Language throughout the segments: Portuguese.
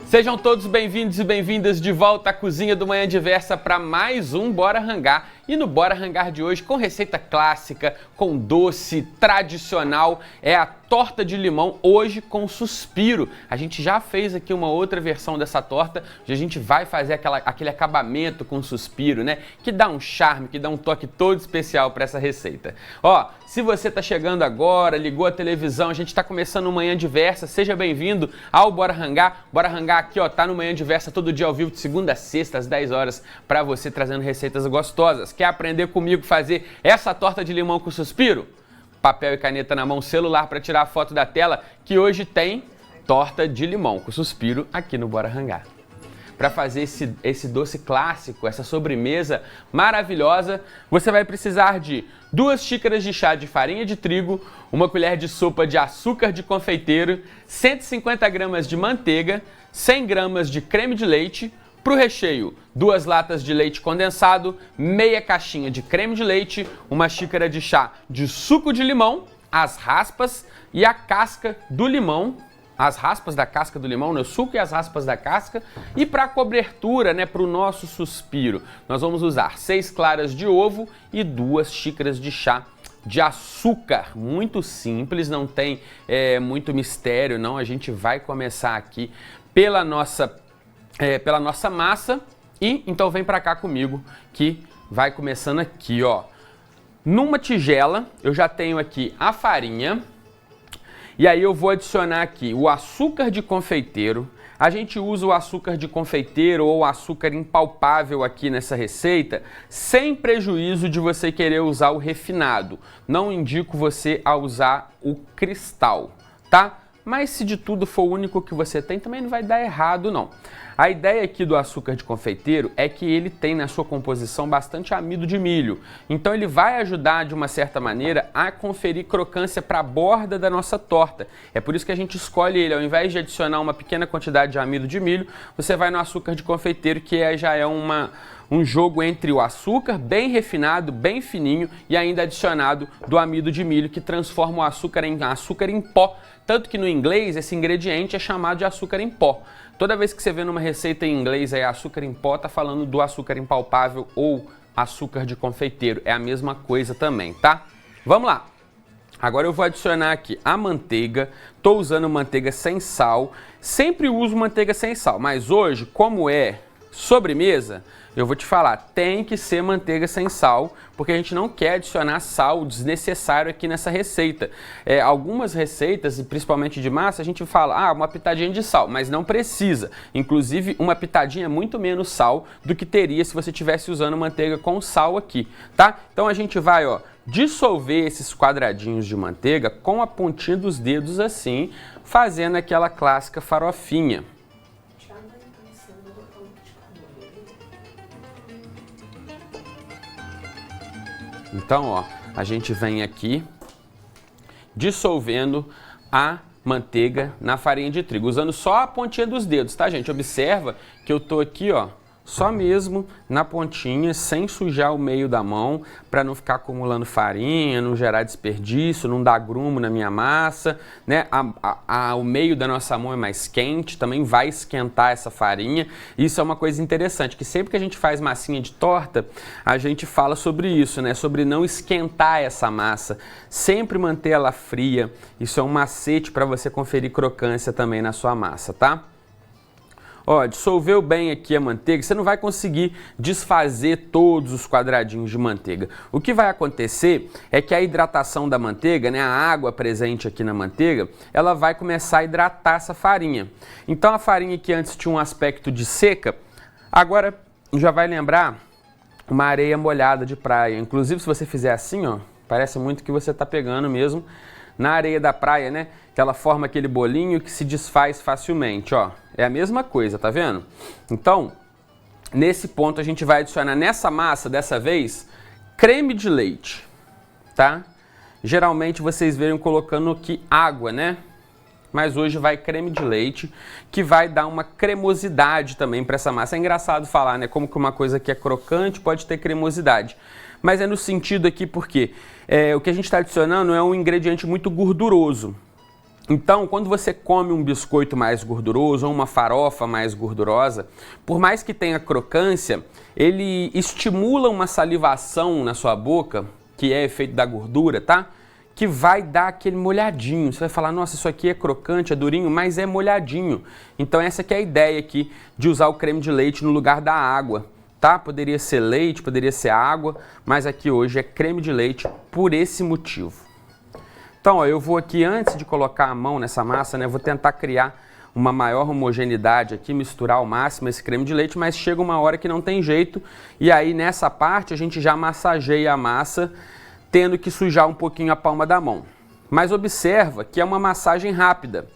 Sejam todos bem-vindos e bem-vindas de volta à Cozinha do Manhã Diversa para mais um Bora Rangar. E no Bora Rangar de hoje, com receita clássica, com doce tradicional, é a torta de limão, hoje com suspiro. A gente já fez aqui uma outra versão dessa torta, hoje a gente vai fazer aquele acabamento com suspiro, né? Que dá um charme, que dá um toque todo especial para essa receita. Ó, se você tá chegando agora, ligou a televisão, a gente tá começando o Manhã Diversa, seja bem-vindo ao Bora Rangar. Bora Rangar aqui, ó, tá no Manhã Diversa todo dia ao vivo, de segunda a sexta, às 10 horas, para você trazendo receitas gostosas. Quer aprender comigo a fazer essa torta de limão com suspiro? Papel e caneta na mão, celular para tirar a foto da tela, que hoje tem torta de limão com suspiro aqui no Bora Rangar. Para fazer esse doce clássico, essa sobremesa maravilhosa, você vai precisar de 2 xícaras de chá de farinha de trigo, 1 colher de sopa de açúcar de confeiteiro, 150 gramas de manteiga, 100 gramas de creme de leite. Para o recheio, 2 latas de leite condensado, meia caixinha de creme de leite, 1 xícara de chá de suco de limão, as raspas e a casca do limão, as raspas da casca do limão, né? O suco e as raspas da casca. E para a cobertura, né, para o nosso suspiro, nós vamos usar 6 claras de ovo e 2 xícaras de chá de açúcar. Muito simples, não tem muito mistério, não. A gente vai começar aqui pela nossa massa e então vem pra cá comigo que vai começando aqui, ó. Numa tigela eu já tenho aqui a farinha e aí eu vou adicionar aqui o açúcar de confeiteiro. A gente usa o açúcar de confeiteiro ou açúcar impalpável aqui nessa receita, sem prejuízo de você querer usar o refinado. Não indico você a usar o cristal, tá? Mas se de tudo for o único que você tem, também não vai dar errado, não. A ideia aqui do açúcar de confeiteiro é que ele tem na sua composição bastante amido de milho. Então ele vai ajudar, de uma certa maneira, a conferir crocância para a borda da nossa torta. É por isso que a gente escolhe ele. Ao invés de adicionar uma pequena quantidade de amido de milho, você vai no açúcar de confeiteiro, que já é um jogo entre o açúcar bem refinado, bem fininho, e ainda adicionado do amido de milho, que transforma o açúcar em pó. Tanto que no inglês esse ingrediente é chamado de açúcar em pó. Toda vez que você vê numa receita em inglês aí açúcar em pó, tá falando do açúcar impalpável ou açúcar de confeiteiro. É a mesma coisa também, tá? Vamos lá. Agora eu vou adicionar aqui a manteiga. Tô usando manteiga sem sal. Sempre uso manteiga sem sal, mas hoje, como é sobremesa, eu vou te falar, tem que ser manteiga sem sal, porque a gente não quer adicionar sal desnecessário aqui nessa receita. Algumas receitas, e principalmente de massa, a gente fala, uma pitadinha de sal, mas não precisa. Inclusive, uma pitadinha é muito menos sal do que teria se você estivesse usando manteiga com sal aqui, tá? Então a gente vai, ó, dissolver esses quadradinhos de manteiga com a pontinha dos dedos assim, fazendo aquela clássica farofinha. Então, ó, a gente vem aqui dissolvendo a manteiga na farinha de trigo, usando só a pontinha dos dedos, tá, gente? Observa que eu tô aqui, ó, só mesmo na pontinha, sem sujar o meio da mão, para não ficar acumulando farinha, não gerar desperdício, não dar grumo na minha massa, né? O meio da nossa mão é mais quente, também vai esquentar essa farinha. Isso é uma coisa interessante, que sempre que a gente faz massinha de torta, a gente fala sobre isso, né? Sobre não esquentar essa massa, sempre manter ela fria. Isso é um macete para você conferir crocância também na sua massa, tá? Ó, dissolveu bem aqui a manteiga, você não vai conseguir desfazer todos os quadradinhos de manteiga. O que vai acontecer é que a hidratação da manteiga, né, a água presente aqui na manteiga, ela vai começar a hidratar essa farinha. Então a farinha que antes tinha um aspecto de seca, agora já vai lembrar uma areia molhada de praia. Inclusive, se você fizer assim, ó, parece muito que você está pegando mesmo na areia da praia, né? Que ela forma aquele bolinho que se desfaz facilmente, ó. É a mesma coisa, tá vendo? Então, nesse ponto a gente vai adicionar nessa massa, dessa vez, creme de leite, tá? Geralmente vocês veem colocando aqui água, né? Mas hoje vai creme de leite, que vai dar uma cremosidade também para essa massa. É engraçado falar, né? Como que uma coisa que é crocante pode ter cremosidade. Mas é no sentido aqui porque o que a gente está adicionando é um ingrediente muito gorduroso. Então, quando você come um biscoito mais gorduroso ou uma farofa mais gordurosa, por mais que tenha crocância, ele estimula uma salivação na sua boca, que é efeito da gordura, tá? Que vai dar aquele molhadinho. Você vai falar, nossa, isso aqui é crocante, é durinho, mas é molhadinho. Então essa que é a ideia aqui de usar o creme de leite no lugar da água, tá? Poderia ser leite, poderia ser água, mas aqui hoje é creme de leite por esse motivo. Então, ó, eu vou aqui, antes de colocar a mão nessa massa, né, vou tentar criar uma maior homogeneidade aqui, misturar ao máximo esse creme de leite, mas chega uma hora que não tem jeito, e aí nessa parte a gente já massageia a massa, tendo que sujar um pouquinho a palma da mão. Mas observa que é uma massagem rápida,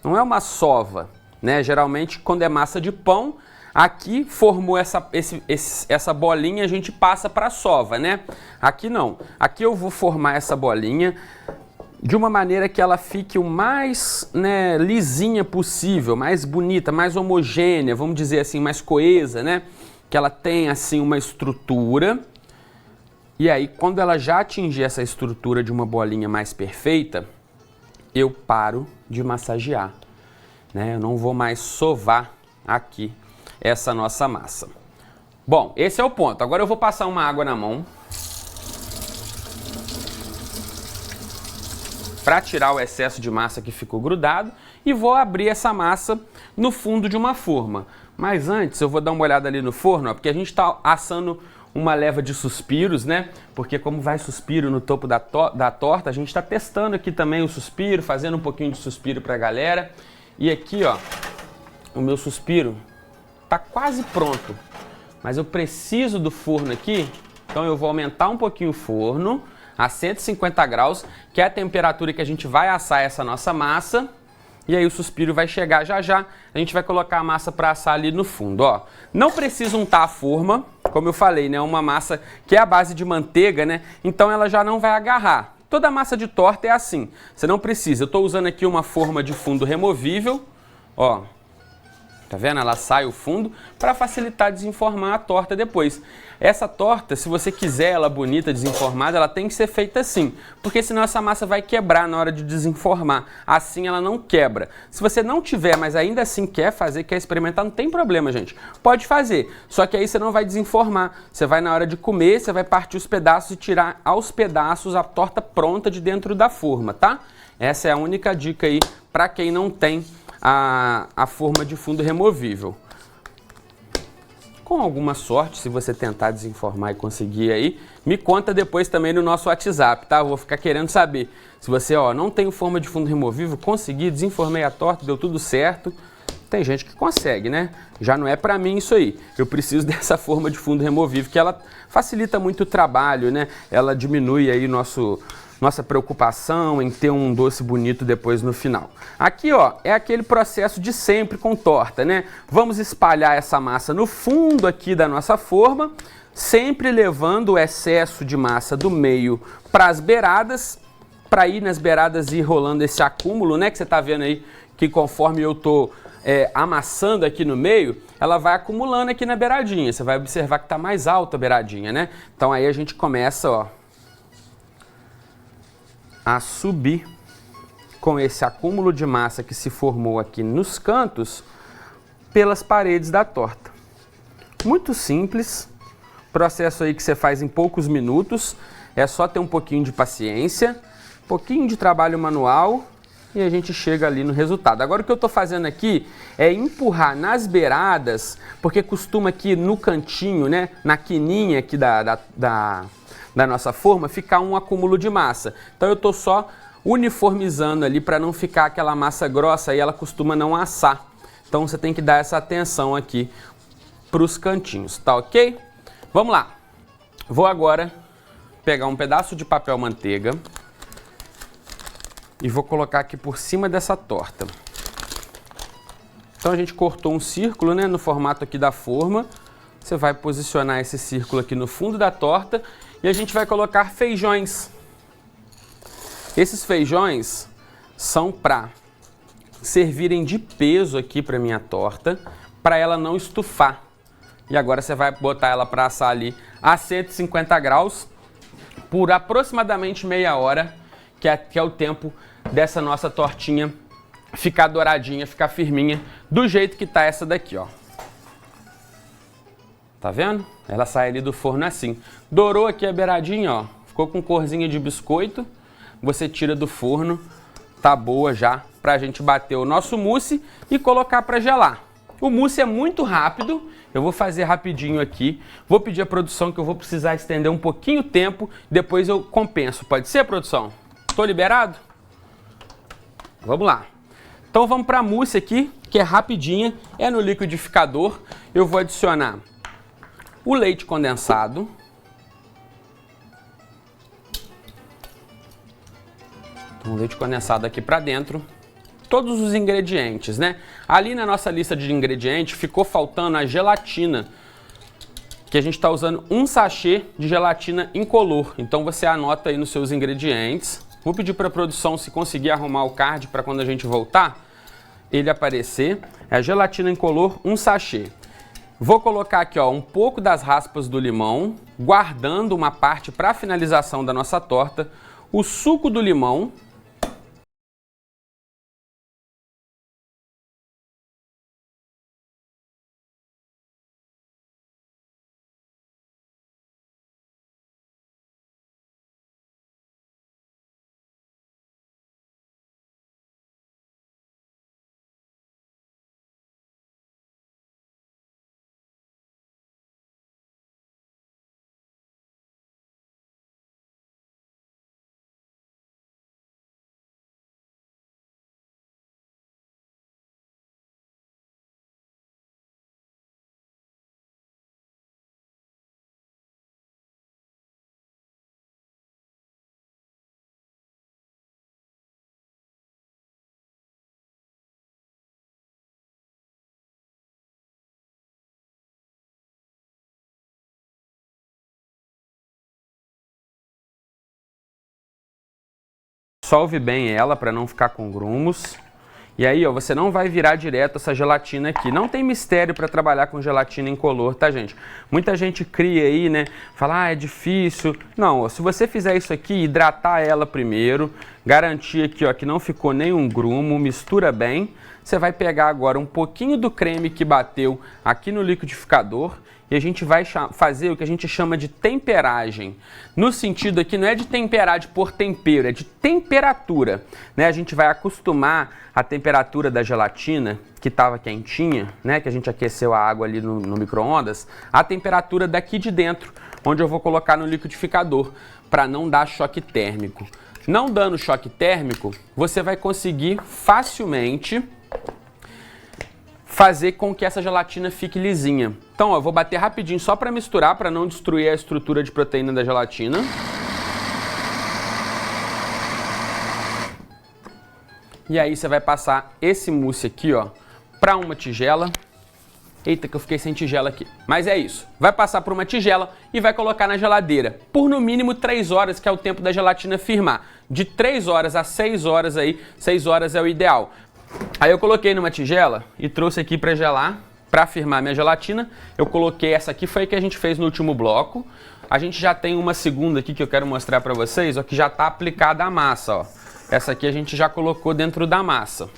não é uma sova, né? Geralmente quando é massa de pão, aqui formou essa bolinha, a gente passa para a sova, né? Aqui não, aqui eu vou formar essa bolinha de uma maneira que ela fique o mais, né, lisinha possível, mais bonita, mais homogênea, vamos dizer assim, mais coesa, né? Que ela tenha assim uma estrutura. E aí, quando ela já atingir essa estrutura de uma bolinha mais perfeita, eu paro de massagear, né? Eu não vou mais sovar aqui essa nossa massa. Bom, esse é o ponto. Agora eu vou passar uma água na mão para tirar o excesso de massa que ficou grudado e vou abrir essa massa no fundo de uma forma. Mas antes eu vou dar uma olhada ali no forno, ó, porque a gente está assando uma leva de suspiros, né? Porque como vai suspiro no topo da torta, a gente está testando aqui também o suspiro, fazendo um pouquinho de suspiro para a galera. E aqui, ó, o meu suspiro tá quase pronto, mas eu preciso do forno aqui, então eu vou aumentar um pouquinho o forno a 150 graus, que é a temperatura que a gente vai assar essa nossa massa. E aí o suspiro vai chegar já já, a gente vai colocar a massa para assar ali no fundo, ó. Não precisa untar a forma, como eu falei, né? Uma massa que é a base de manteiga, né? Então ela já não vai agarrar. Toda massa de torta é assim, você não precisa. Eu estou usando aqui uma forma de fundo removível, ó. Tá vendo? Ela sai o fundo para facilitar desenformar a torta depois. Essa torta, se você quiser ela bonita, desenformada, ela tem que ser feita assim, porque senão essa massa vai quebrar na hora de desenformar. Assim ela não quebra. Se você não tiver, mas ainda assim quer fazer, quer experimentar, não tem problema, gente. Pode fazer, só que aí você não vai desenformar. Você vai na hora de comer, você vai partir os pedaços e tirar aos pedaços a torta pronta de dentro da forma, tá? Essa é a única dica aí para quem não tem a forma de fundo removível. Com alguma sorte, se você tentar desenformar e conseguir aí, me conta depois também no nosso WhatsApp, tá? Eu vou ficar querendo saber. Se você, ó, não tem forma de fundo removível, consegui, desenformei a torta, deu tudo certo. Tem gente que consegue, né? Já não é pra mim isso aí. Eu preciso dessa forma de fundo removível, que ela facilita muito o trabalho, né? Ela diminui aí nossa preocupação em ter um doce bonito depois no final. Aqui, ó, é aquele processo de sempre com torta, né? Vamos espalhar essa massa no fundo aqui da nossa forma, sempre levando o excesso de massa do meio para as beiradas, para ir nas beiradas e ir rolando esse acúmulo, né? Que você tá vendo aí que conforme eu tô amassando aqui no meio, ela vai acumulando aqui na beiradinha. Você vai observar que tá mais alta a beiradinha, né? Então aí a gente começa, ó, a subir com esse acúmulo de massa que se formou aqui nos cantos pelas paredes da torta. Muito simples, processo aí que você faz em poucos minutos, é só ter um pouquinho de paciência, um pouquinho de trabalho manual e a gente chega ali no resultado. Agora o que eu estou fazendo aqui é empurrar nas beiradas, porque costuma aqui no cantinho, né, na quininha aqui da nossa forma, ficar um acúmulo de massa. Então eu estou só uniformizando ali para não ficar aquela massa grossa e ela costuma não assar. Então você tem que dar essa atenção aqui para os cantinhos, tá ok? Vamos lá. Vou agora pegar um pedaço de papel manteiga e vou colocar aqui por cima dessa torta. Então a gente cortou um círculo, né, no formato aqui da forma. Você vai posicionar esse círculo aqui no fundo da torta e a gente vai colocar feijões. Esses feijões são para servirem de peso aqui para minha torta, para ela não estufar. E agora você vai botar ela para assar ali a 150 graus por aproximadamente meia hora, que é o tempo dessa nossa tortinha ficar douradinha, ficar firminha, do jeito que tá essa daqui, ó. Tá vendo? Ela sai ali do forno assim. Dourou aqui a beiradinha, ó. Ficou com corzinha de biscoito. Você tira do forno. Tá boa já pra gente bater o nosso mousse e colocar pra gelar. O mousse é muito rápido. Eu vou fazer rapidinho aqui. Vou pedir à produção que eu vou precisar estender um pouquinho o tempo. Depois eu compenso. Pode ser, produção? Tô liberado? Vamos lá. Então vamos pra mousse aqui, que é rapidinha. É no liquidificador. Eu vou adicionar o leite condensado. Então, o leite condensado aqui para dentro. Todos os ingredientes, né? Ali na nossa lista de ingredientes ficou faltando a gelatina, que a gente está usando um sachê de gelatina incolor. Então você anota aí nos seus ingredientes. Vou pedir para a produção se conseguir arrumar o card para quando a gente voltar, ele aparecer. É a gelatina incolor, um sachê. Vou colocar aqui, ó, um pouco das raspas do limão, guardando uma parte para a finalização da nossa torta, o suco do limão, dissolve bem ela para não ficar com grumos. E aí, ó, você não vai virar direto essa gelatina aqui. Não tem mistério para trabalhar com gelatina incolor, tá, gente? Muita gente cria aí, né? Fala, é difícil. Não, ó, se você fizer isso aqui, hidratar ela primeiro, garantir aqui, ó, que não ficou nenhum grumo, mistura bem. Você vai pegar agora um pouquinho do creme que bateu aqui no liquidificador e a gente vai fazer o que a gente chama de temperagem. No sentido aqui, não é de temperar de pôr tempero, é de temperatura, né? A gente vai acostumar a temperatura da gelatina, que estava quentinha, né? Que a gente aqueceu a água ali no micro-ondas, a temperatura daqui de dentro, onde eu vou colocar no liquidificador, para não dar choque térmico. Não dando choque térmico, você vai conseguir facilmente fazer com que essa gelatina fique lisinha. Então, ó, eu vou bater rapidinho só para misturar, para não destruir a estrutura de proteína da gelatina. E aí você vai passar esse mousse aqui, ó, para uma tigela. Eita, que eu fiquei sem tigela aqui. Mas é isso. Vai passar por uma tigela e vai colocar na geladeira por no mínimo 3 horas, que é o tempo da gelatina firmar. De 3 horas a 6 horas aí, 6 horas é o ideal. Aí eu coloquei numa tigela e trouxe aqui para gelar, para firmar minha gelatina. Eu coloquei essa aqui, foi a que a gente fez no último bloco. A gente já tem uma segunda aqui que eu quero mostrar para vocês, ó, que já está aplicada a massa, ó. Essa aqui a gente já colocou dentro da massa.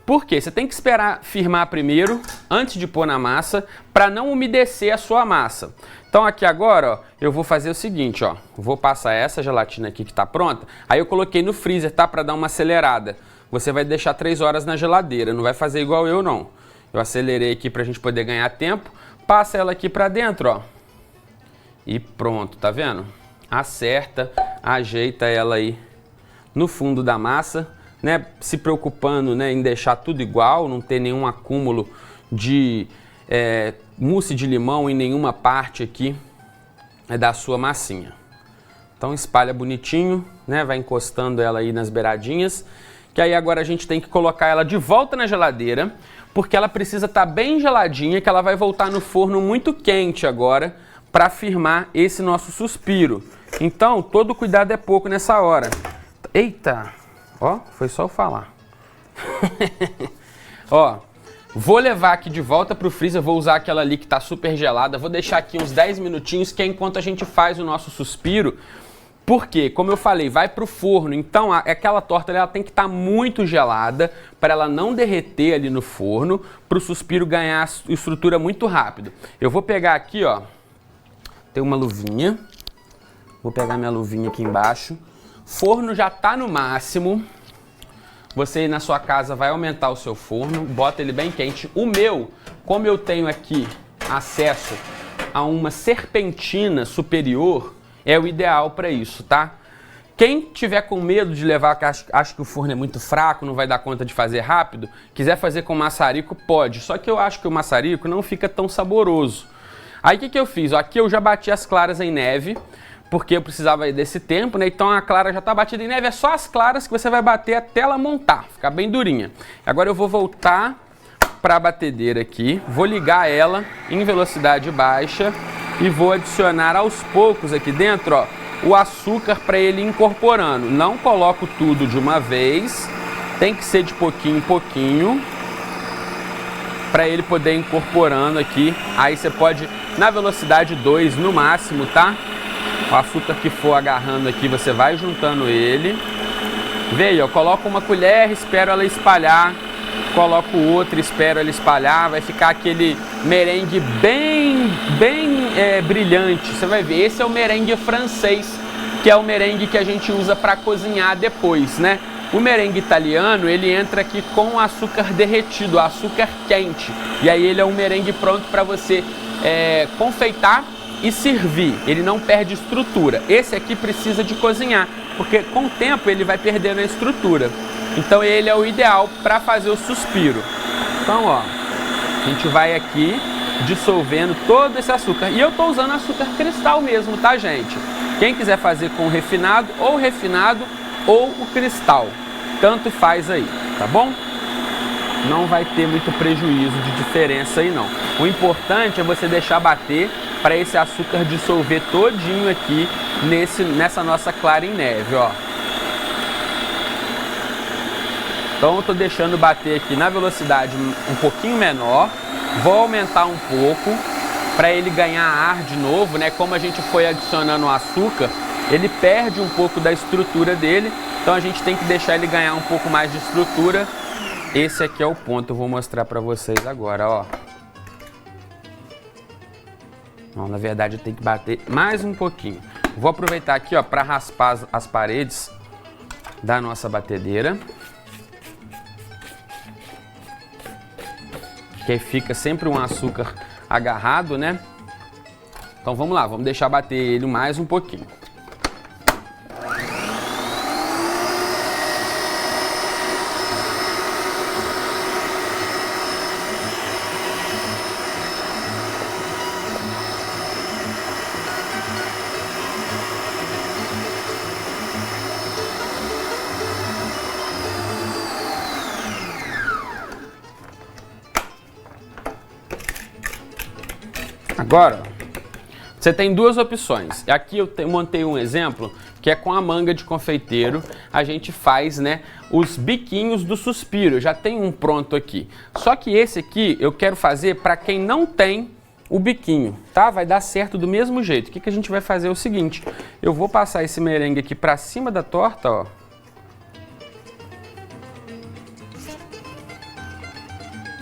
Por quê? Você tem que esperar firmar primeiro, antes de pôr na massa, para não umedecer a sua massa. Então aqui agora, ó, eu vou fazer o seguinte, ó. Vou passar essa gelatina aqui que está pronta. Aí eu coloquei no freezer, tá? Para dar uma acelerada. Você vai deixar 3 horas na geladeira, não vai fazer igual eu não. Eu acelerei aqui pra gente poder ganhar tempo. Passa ela aqui pra dentro, ó. E pronto, tá vendo? Acerta, ajeita ela aí no fundo da massa, né? Se preocupando, né, em deixar tudo igual, não ter nenhum acúmulo de mousse de limão em nenhuma parte aqui da sua massinha. Então espalha bonitinho, né? Vai encostando ela aí nas beiradinhas. Que aí agora a gente tem que colocar ela de volta na geladeira, porque ela precisa estar bem geladinha, que ela vai voltar no forno muito quente agora, para firmar esse nosso suspiro. Então, todo cuidado é pouco nessa hora. Eita! Ó, foi só eu falar. Ó, vou levar aqui de volta pro freezer, vou usar aquela ali que tá super gelada, vou deixar aqui uns 10 minutinhos, que é enquanto a gente faz o nosso suspiro. Porque, como eu falei, vai para o forno, então aquela torta ela tem que estar muito gelada para ela não derreter ali no forno, para o suspiro ganhar estrutura muito rápido. Eu vou pegar aqui, ó, tem uma luvinha, vou pegar minha luvinha aqui embaixo. Forno já está no máximo. Você aí na sua casa vai aumentar o seu forno, bota ele bem quente. O meu, como eu tenho aqui acesso a uma serpentina superior, é o ideal para isso, tá? Quem tiver com medo de levar, que acha que o forno é muito fraco, não vai dar conta de fazer rápido, quiser fazer com maçarico, pode. Só que eu acho que o maçarico não fica tão saboroso. Aí o que eu fiz? Aqui eu já bati as claras em neve, porque eu precisava desse tempo, né? Então a clara já está batida em neve, é só as claras que você vai bater até ela montar, ficar bem durinha. Agora eu vou voltar para a batedeira aqui, vou ligar ela em velocidade baixa e vou adicionar aos poucos aqui dentro, ó, o açúcar para ele ir incorporando. Não coloco tudo de uma vez, tem que ser de pouquinho em pouquinho, para ele poder ir incorporando aqui. Aí você pode, na velocidade 2 no máximo, tá? O açúcar que for agarrando aqui, você vai juntando ele. Veio, eu coloco uma colher, espero ela espalhar. Coloco outra, espero ela espalhar. Vai ficar aquele merengue bem brilhante. Você vai ver, esse é o merengue francês, que é o merengue que a gente usa para cozinhar depois, né? O merengue italiano, ele entra aqui com o açúcar derretido, açúcar quente. E aí ele é um merengue pronto para você confeitar e servir, ele não perde estrutura. Esse aqui precisa de cozinhar, porque com o tempo ele vai perdendo a estrutura. Então ele é o ideal para fazer o suspiro. Então, ó, a gente vai aqui dissolvendo todo esse açúcar. E eu tô usando açúcar cristal mesmo, tá, gente? Quem quiser fazer com refinado ou o cristal, tanto faz aí, tá bom? Não vai ter muito prejuízo de diferença aí não. O importante é você deixar bater para esse açúcar dissolver todinho aqui nessa nossa clara em neve, ó. Então eu tô deixando bater aqui na velocidade um pouquinho menor. Vou aumentar um pouco para ele ganhar ar de novo, né? Como a gente foi adicionando o açúcar, ele perde um pouco da estrutura dele. Então a gente tem que deixar ele ganhar um pouco mais de estrutura. Esse aqui é o ponto, eu vou mostrar para vocês agora, ó. Não, na verdade eu tenho que bater mais um pouquinho. Vou aproveitar aqui, ó, para raspar as paredes da nossa batedeira. Que aí fica sempre um açúcar agarrado, né? Então vamos lá, vamos deixar bater ele mais um pouquinho. Agora, você tem duas opções. Aqui eu montei um exemplo que é com a manga de confeiteiro. A gente faz, né, os biquinhos do suspiro. Eu já tem um pronto aqui. Só que esse aqui eu quero fazer para quem não tem o biquinho, tá? Vai dar certo do mesmo jeito. O que a gente vai fazer é o seguinte. Eu vou passar esse merengue aqui para cima da torta, ó.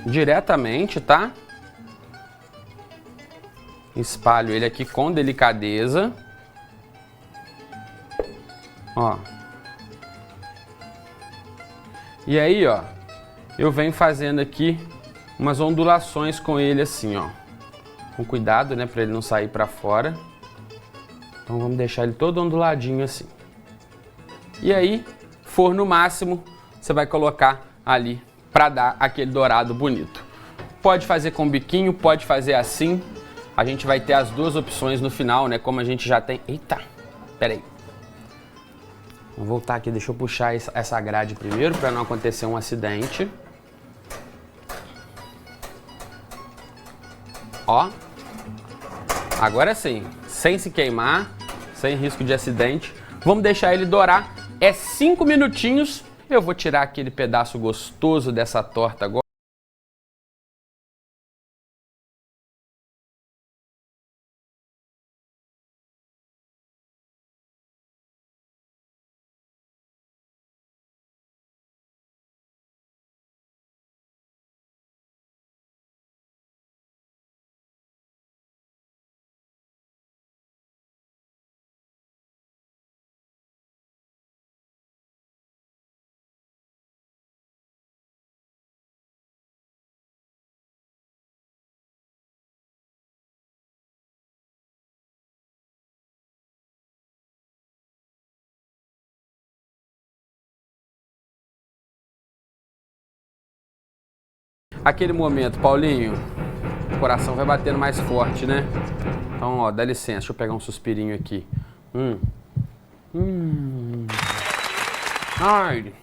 Diretamente, tá? Espalho ele aqui com delicadeza. Ó. E aí, ó, eu venho fazendo aqui umas ondulações com ele assim, ó. Com cuidado, né, para ele não sair para fora. Então vamos deixar ele todo onduladinho assim. E aí, forno máximo, você vai colocar ali para dar aquele dourado bonito. Pode fazer com biquinho, pode fazer assim. A gente vai ter as duas opções no final, né? Como a gente já tem... Eita! Pera aí. Vou voltar aqui, deixa eu puxar essa grade primeiro para não acontecer um acidente. Ó. Agora sim, sem se queimar, sem risco de acidente. Vamos deixar ele dourar. É 5 minutinhos. Eu vou tirar aquele pedaço gostoso dessa torta agora. Aquele momento, Paulinho, o coração vai batendo mais forte, né? Então, ó, dá licença, deixa eu pegar um suspirinho aqui. Ai.